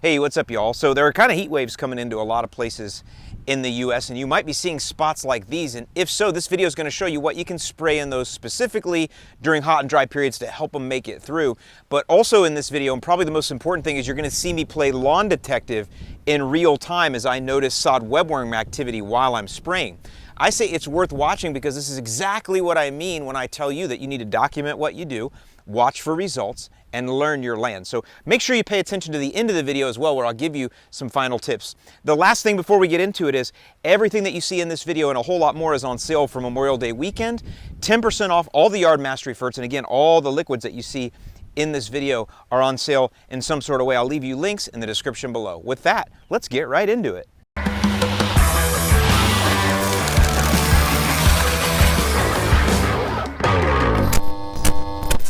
Hey, what's up, y'all? So there are kind of heat waves coming into a lot of places in the US, and you might be seeing spots like these. And if so, this video is going to show you what you can spray in those specifically during hot and dry periods to help them make it through. But also in this video, and probably the most important thing, is you're going to see me play lawn detective in real time as I notice sod webworm activity while I'm spraying. I say it's worth watching because this is exactly what I mean when I tell you that you need to document what you do, watch for results, and learn your land. So make sure you pay attention to the end of the video as well, where I'll give you some final tips. The last thing before we get into it is everything that you see in this video and a whole lot more is on sale for Memorial Day weekend. 10% off all the Yard Mastery ferts, and again, all the liquids that you see in this video are on sale in some sort of way. I'll leave you links in the description below. With that, let's get right into it.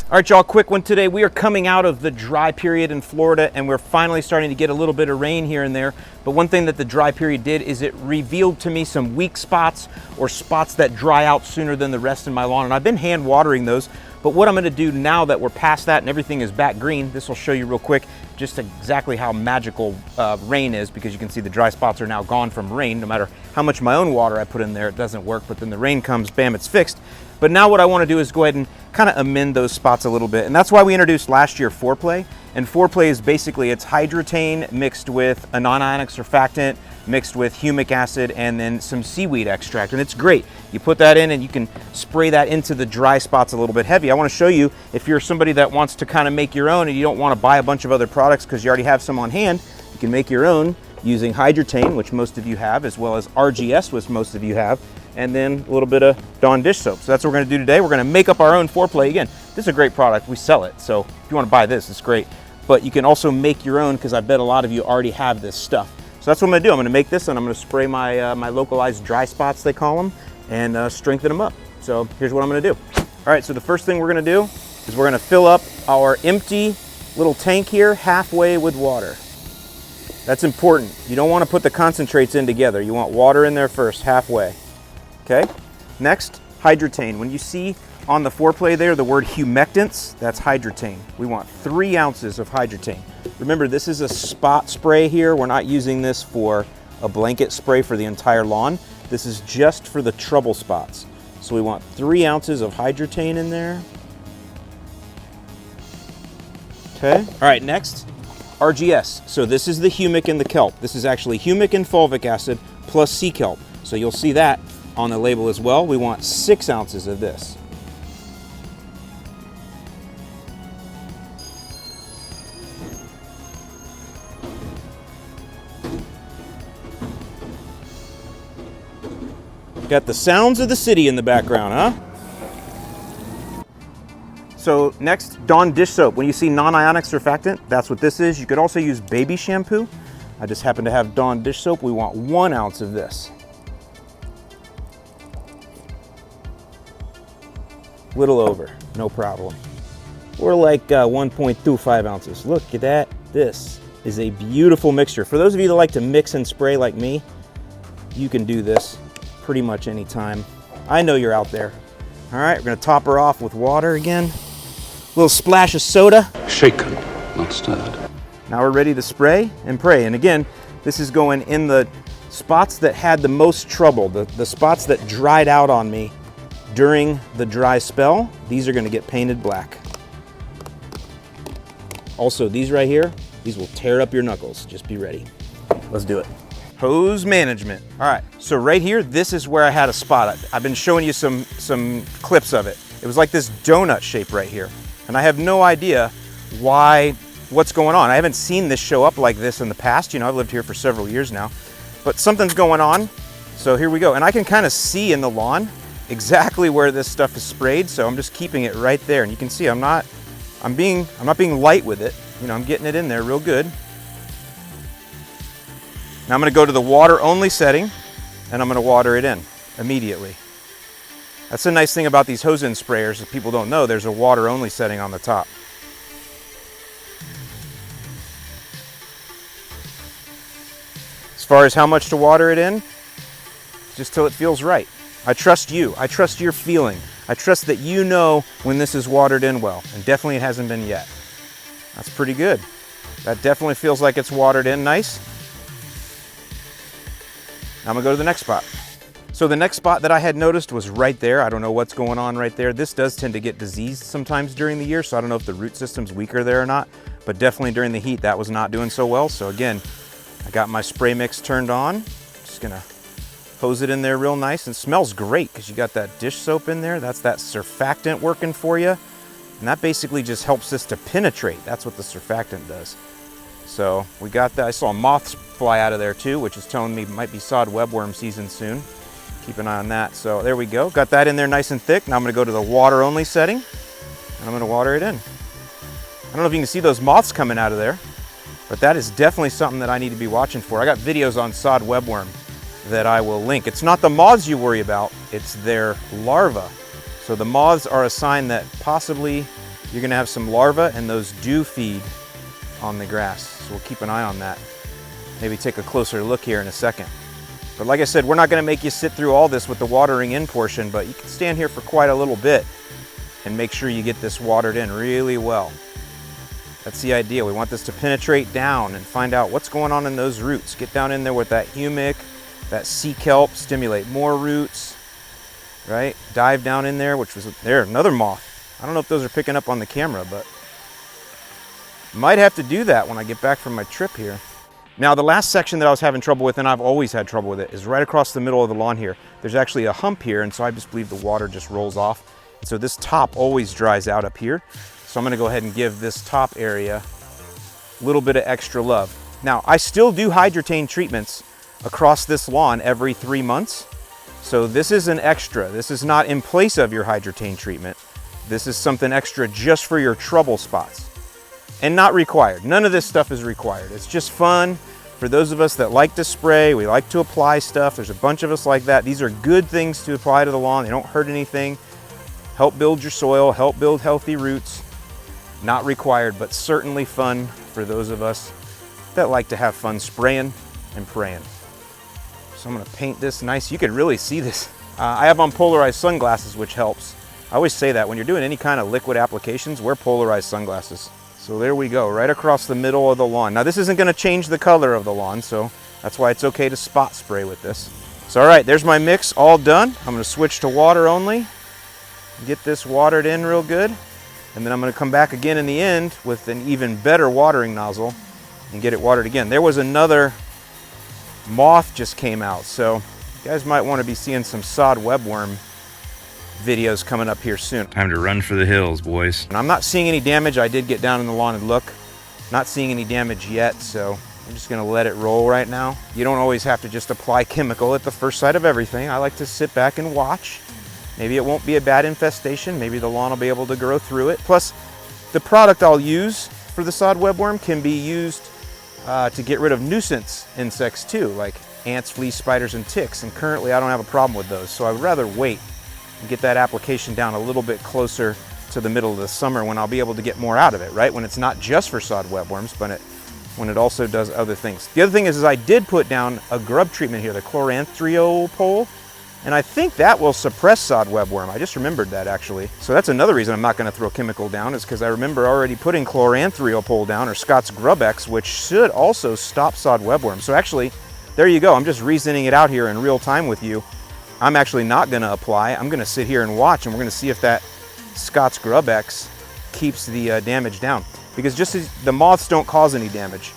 All right, y'all, quick one today. We are coming out of the dry period in Florida, and we're finally starting to get a little bit of rain here and there. But one thing that the dry period did is it revealed to me some weak spots or spots that dry out sooner than the rest in my lawn. And I've been hand watering those. But what I'm gonna do now that we're past that and everything is back green, this will show you real quick just exactly how magical rain is, because you can see the dry spots are now gone from rain. No matter how much of my own water I put in there, it doesn't work, but then the rain comes, bam, it's fixed. But now what I wanna do is go ahead and kind of amend those spots a little bit. And that's why we introduced last year Foreplay. And Foreplay is basically, it's Hydretain mixed with a non-ionic surfactant, mixed with humic acid, and then some seaweed extract. And it's great. You put that in and you can spray that into the dry spots a little bit heavy. I want to show you, if you're somebody that wants to kind of make your own and you don't want to buy a bunch of other products because you already have some on hand, you can make your own using Hydretain, which most of you have, as well as RGS, which most of you have, and then a little bit of Dawn dish soap. So that's what we're going to do today. We're going to make up our own Foreplay. Again, this is a great product. We sell it. So if you want to buy this, it's great. But you can also make your own, because I bet a lot of you already have this stuff. So that's what I'm going to do. I'm going to make this, and I'm going to spray my, my localized dry spots, they call them, and strengthen them up. So here's what I'm going to do. All right, so the first thing we're going to do is we're going to fill up our empty little tank here halfway with water. That's important. You don't want to put the concentrates in together. You want water in there first, halfway. Okay? Next, Hydretain. When you see on the Foreplay there the word humectants, that's Hydretain. We want 3 ounces of Hydretain. Remember, this is a spot spray here. We're not using this for a blanket spray for the entire lawn. This is just for the trouble spots. So we want 3 ounces of Hydretain in there. Okay? All right, next, RGS. So this is the humic and the kelp. This is actually humic and fulvic acid plus sea kelp. So you'll see that on the label as well. We want 6 ounces of this. Got the sounds of the city in the background, huh? So next, Dawn dish soap. When you see non-ionic surfactant, that's what this is. You could also use baby shampoo. I just happen to have Dawn dish soap. We want 1 ounce of this. Little over, no problem. We're like 1.25 ounces. Look at that. This is a beautiful mixture. For those of you that like to mix and spray like me, you can do this pretty much anytime. I know you're out there. All right, we're gonna top her off with water again. A little splash of soda. Shaken, not stirred. Now we're ready to spray and pray. And again, this is going in the spots that had the most trouble, the spots that dried out on me during the dry spell. These are gonna get painted black. Also, these right here, these will tear up your knuckles. Just be ready. Let's do it. Hose management. All right, so right here, this is where I had a spot. I've been showing you some clips of it. It was like this donut shape right here. And I have no idea what's going on. I haven't seen this show up like this in the past. You know, I've lived here for several years now, but something's going on. So here we go. And I can kind of see in the lawn exactly where this stuff is sprayed. So I'm just keeping it right there. And you can see I'm not being light with it. You know, I'm getting it in there real good. Now I'm going to go to the water only setting, and I'm going to water it in immediately. That's the nice thing about these hose-in sprayers that people don't know. There's a water only setting on the top. As far as how much to water it in, just till it feels right. I trust you. I trust your feeling. I trust that you know when this is watered in well, and definitely it hasn't been yet. That's pretty good. That definitely feels like it's watered in nice. I'm gonna go to the next spot. So the next spot that I had noticed was right there. I don't know what's going on right there. This does tend to get diseased sometimes during the year, so I don't know if the root system's weaker there or not, but definitely during the heat that was not doing so well. So again, I got my spray mix turned on. Just gonna hose it in there real nice, and smells great because you got that dish soap in there. That's that surfactant working for you. And that basically just helps this to penetrate. That's what the surfactant does. So we got that. I saw moths fly out of there too, which is telling me it might be sod webworm season soon. Keep an eye on that. So there we go. Got that in there nice and thick. Now I'm gonna go to the water only setting and I'm gonna water it in. I don't know if you can see those moths coming out of there, but that is definitely something that I need to be watching for. I got videos on sod webworm that I will link. It's not the moths you worry about, it's their larvae. So the moths are a sign that possibly you're gonna have some larvae, and those do feed on the grass. So we'll keep an eye on that. Maybe take a closer look here in a second. But like I said, we're not gonna make you sit through all this with the watering in portion, but you can stand here for quite a little bit and make sure you get this watered in really well. That's the idea. We want this to penetrate down and find out what's going on in those roots. Get down in there with that humic, that sea kelp, stimulate more roots, right? Dive down in there, which was there, another moth. I don't know if those are picking up on the camera, but might have to do that when I get back from my trip here. Now the last section that I was having trouble with, and I've always had trouble with it, is right across the middle of the lawn here. There's actually a hump here, and so I just believe the water just rolls off. So this top always dries out up here. So I'm gonna go ahead and give this top area a little bit of extra love. Now I still do Hydretain treatments across this lawn every 3 months. So this is an extra. This is not in place of your Hydretain treatment. This is something extra just for your trouble spots. And not required. None of this stuff is required. It's just fun for those of us that like to spray. We like to apply stuff. There's a bunch of us like that. These are good things to apply to the lawn. They don't hurt anything. Help build your soil, help build healthy roots. Not required, but certainly fun for those of us that like to have fun spraying and praying. So I'm gonna paint this nice. You can really see this. I have on polarized sunglasses, which helps. I always say that when you're doing any kind of liquid applications, wear polarized sunglasses. So there we go, right across the middle of the lawn. Now this isn't gonna change the color of the lawn, so that's why it's okay to spot spray with this. So all right, there's my mix all done. I'm gonna switch to water only, get this watered in real good, and then I'm gonna come back again in the end with an even better watering nozzle and get it watered again. There was another moth just came out, so you guys might wanna be seeing some sod webworm videos coming up here soon. Time to run for the hills, boys. And I'm not seeing any damage. I did get down in the lawn and look. Not seeing any damage yet, so I'm just gonna let it roll right now. You don't always have to just apply chemical at the first sight of everything. I like to sit back and watch. Maybe it won't be a bad infestation. Maybe the lawn will be able to grow through it. Plus, the product I'll use for the sod webworm can be used to get rid of nuisance insects too, like ants, fleas, spiders, and ticks. And currently I don't have a problem with those, so I would rather wait and get that application down a little bit closer to the middle of the summer when I'll be able to get more out of it, right? When it's not just for sod webworms, but when it also does other things. The other thing is I did put down a grub treatment here, the chloranthriopole, and I think that will suppress sod webworm. I just remembered that actually. So that's another reason I'm not gonna throw chemical down, is because I remember already putting chloranthriopole down, or Scott's Grub X, which should also stop sod webworm. So actually, there you go. I'm just reasoning it out here in real time with you. I'm actually not gonna apply. I'm gonna sit here and watch, and we're gonna see if that Scott's Grub X keeps the damage down. Because just as the moths don't cause any damage.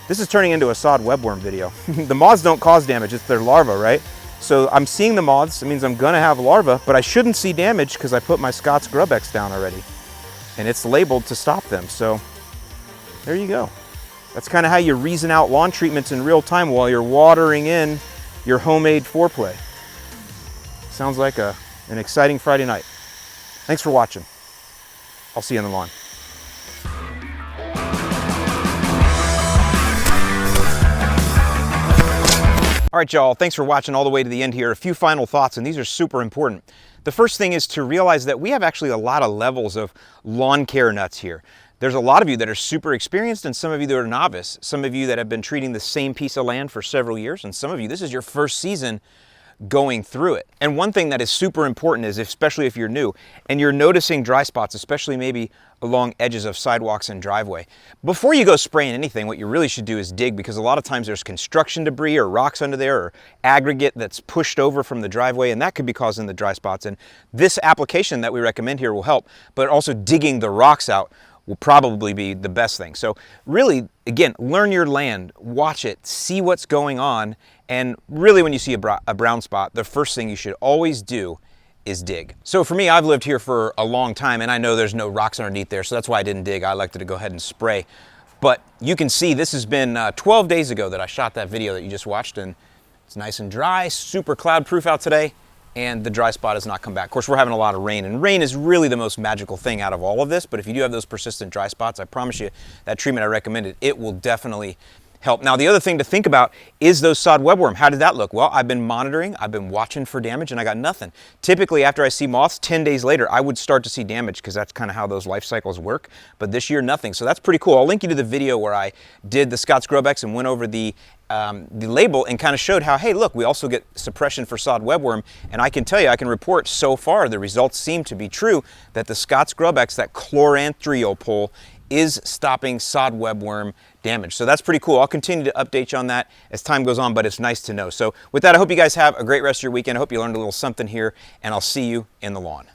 This is turning into a sod webworm video. The moths don't cause damage, it's their larvae, right? So I'm seeing the moths, it means I'm gonna have larvae, but I shouldn't see damage because I put my Scott's Grub X down already. And it's labeled to stop them, so there you go. That's kind of how you reason out lawn treatments in real time while you're watering in your homemade foreplay. Sounds like an exciting Friday night. Thanks for watching. I'll see you on the lawn. All right, y'all, thanks for watching all the way to the end here. A few final thoughts, and these are super important. The first thing is to realize that we have actually a lot of levels of lawn care nuts here. There's a lot of you that are super experienced, and some of you that are novice. Some of you that have been treating the same piece of land for several years, and some of you, this is your first season going through it. And one thing that is super important is, especially if you're new and you're noticing dry spots, especially maybe along edges of sidewalks and driveway, before you go spraying anything, what you really should do is dig, because a lot of times there's construction debris or rocks under there or aggregate that's pushed over from the driveway, and that could be causing the dry spots. And this application that we recommend here will help, but also digging the rocks out will probably be the best thing. So really, again, learn your land, watch it, see what's going on, and really when you see a brown spot, the first thing you should always do is dig. So for me, I've lived here for a long time and I know there's no rocks underneath there, so that's why I didn't dig. I elected to go ahead and spray. But you can see this has been 12 days ago that I shot that video that you just watched, and it's nice and dry, super cloud proof out today, and the dry spot has not come back. Of course, we're having a lot of rain, and rain is really the most magical thing out of all of this, but if you do have those persistent dry spots, I promise you that treatment I recommended, it will definitely help. Now, the other thing to think about is those sod webworm. How did that look? Well, I've been monitoring, I've been watching for damage, and I got nothing. Typically, after I see moths, 10 days later, I would start to see damage, because that's kind of how those life cycles work. But this year, nothing. So that's pretty cool. I'll link you to the video where I did the Scott's Grobex and went over the label and kind of showed how, hey, look, we also get suppression for sod webworm. And I can tell you, I can report so far, the results seem to be true, that the Scott's Grobex, that chloranthiopol, is stopping sod webworm damage. So that's pretty cool. I'll continue to update you on that as time goes on, but it's nice to know. So with that, I hope you guys have a great rest of your weekend. I hope you learned a little something here, and I'll see you in the lawn.